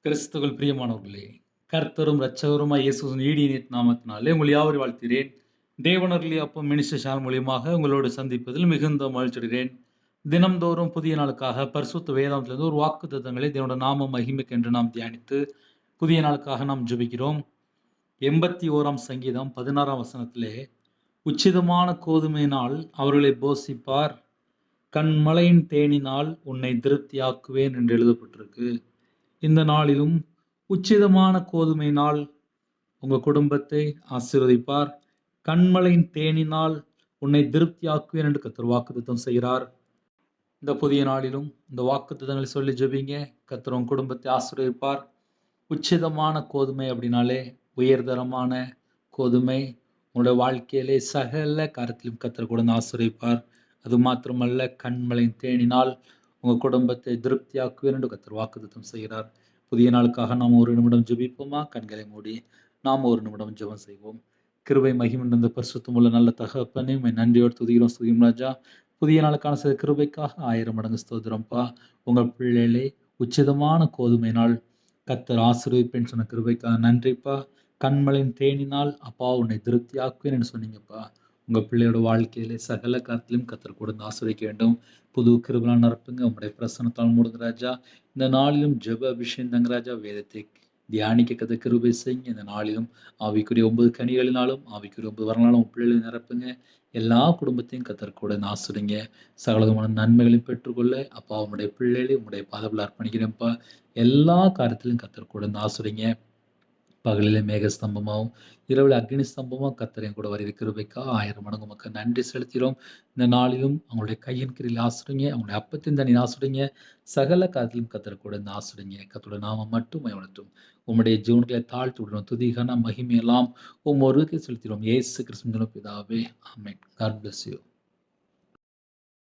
கிறிஸ்துவுக்குள் பிரியமானவர்களே, கர்த்தரும் இரட்சகருமாய் இயேசுவின் ஈடிய நாமத்தினாலே உங்கள் யாவரையும் வாழ்த்துகிறேன். தேவனருளிய அப்பம் மினிஸ்டர் சேனல் மூலியமாக உங்களோடு சந்திப்பதில் மிகுந்த மகிழ்ச்சியடைகிறேன். தினம்தோறும் புதிய நாளுக்காக பரிசுத்த வேதாகமத்திலிருந்து ஒரு வாக்குத்தத்தங்களை தேவனுடைய நாம மகிமைக்கு என்று நாம் தியானித்து புதிய நாளுக்காக நாம் ஜெபிக்கிறோம். 81ஆம் சங்கீதம் 16ஆம் வசனத்திலே, உச்சிதமான கோதுமையினால் அவர்களை போஷிப்பார், கன்மலையின் தேனினால் உன்னை திருப்தியாக்குவேன் என்று எழுதப்பட்டிருக்கு. இந்த நாளிலும் உச்சிதமான கோதுமையினால் உங்கள் குடும்பத்தை ஆசீர்வதிப்பார், கன்மலையின் தேனினால் உன்னை திருப்தியாக்குவேன் என்று கர்த்தர் வாக்குத்தத்தம் செய்கிறார். இந்த புதிய நாளிலும் இந்த வாக்குத்தத்தங்களை சொல்லி ஜெபிங்க. கர்த்தர் உங்கள் குடும்பத்தை ஆசீர்வதிப்பார். உச்சிதமான கோதுமை அப்படின்னாலே உயர்தரமான கோதுமை. உங்களுடைய வாழ்க்கையிலே சகல காரியத்திலும் கர்த்தர் கூட ஆசீர்வதிப்பார். அது மாத்திரமல்ல, கன்மலையின் தேனினால் உங்கள் குடும்பத்தை திருப்தியாக்குவேன் என்று கர்த்தர் வாக்குத்தத்தம் செய்கிறார். புதிய நாளுக்காக நாம் ஒரு நிமிடம் ஜெபிப்போமா? கண்களை மூடி நாம் ஒரு நிமிடம் ஜெபம் செய்வோம். கிருபை மகிமை நிறைந்த பரிசுத்தமுள்ள நல்ல தகப்பனே, உம்மை நன்றியோடு துதிக்கிறோம் ஸ்துதிக்கிறோம் ராஜா. புதிய நாளுக்கான சில கிருபைக்காக 1000 மடங்கு ஸ்தோத்திரம்ப்பா. உங்கள் பிள்ளைகளே உச்சிதமான கோதுமையினால் கர்த்தர் ஆசீர்வதிப்பேன்னு சொன்ன கிருபைக்காக நன்றிப்பா. கன்மலையின் தேனினால் அப்பா உன்னை திருப்தியாக்குவேன் என்று சொன்னீங்கப்பா. உங்கள் பிள்ளையோட வாழ்க்கையிலே சகல காலத்திலும் கர்த்தர் கூட ஆசீர்வதிக்க வேண்டும். புது கிருபையால் நிரப்புங்க. உங்களுடைய பிரசன்னத்தால் மூடுங்க ராஜா. இந்த நாளிலும் ஜெப அபிஷேகம் தாங்க ராஜா. வேதத்தை தியானிக்க கதை கிருபை செய்யுங்க. இந்த நாளிலும் ஆவிக்குரிய 9 கனிகளினாலும் ஆவிக்குரிய 9 வரனாலும் உங்கள் பிள்ளைகளை நிரப்புங்க. எல்லா குடும்பத்தையும் கர்த்தர் கூட ஆசீர்வதிங்க. சகலவிதமான நன்மைகளையும் பெற்றுக்கொள்ள அப்பா உங்களுடைய பிள்ளைகளை உங்களுடைய பாதத்தில் அர்ப்பணிக்கிறேன்ப்பா. எல்லா காரியத்திலும் கர்த்தர் கூட ஆசீர்வதிங்க. பகலிலே மேக ஸ்தம்பமாகவும் இரவில் அக்னி ஸ்தம்பமாக கர்த்தர் என் கூட வருகிற கிருபைக்கா 1000 மடங்கு உமக்கு நன்றி செலுத்துகிறோம். இந்த நாளிலும் அவங்களுடைய கையின் கிரியில் ஆசீர்வதிங்க. அவங்களுடைய அப்பத்தின் தண்ணி ஆசீர்வதிங்க. சகல காரியத்திலும் கர்த்தர் கூட ஆசீர்வதிங்க. கர்த்தருடைய நாமம் மட்டும் மகிமைப்படட்டும். உம்முடைய ஜீவன்களை தாழ்த்தி விடுறோம். துதிகன மகிமையெல்லாம் ஒருவருக்கே செலுத்துகிறோம். இயேசு கிறிஸ்துவின் பிதாவே, ஆமென். God bless you.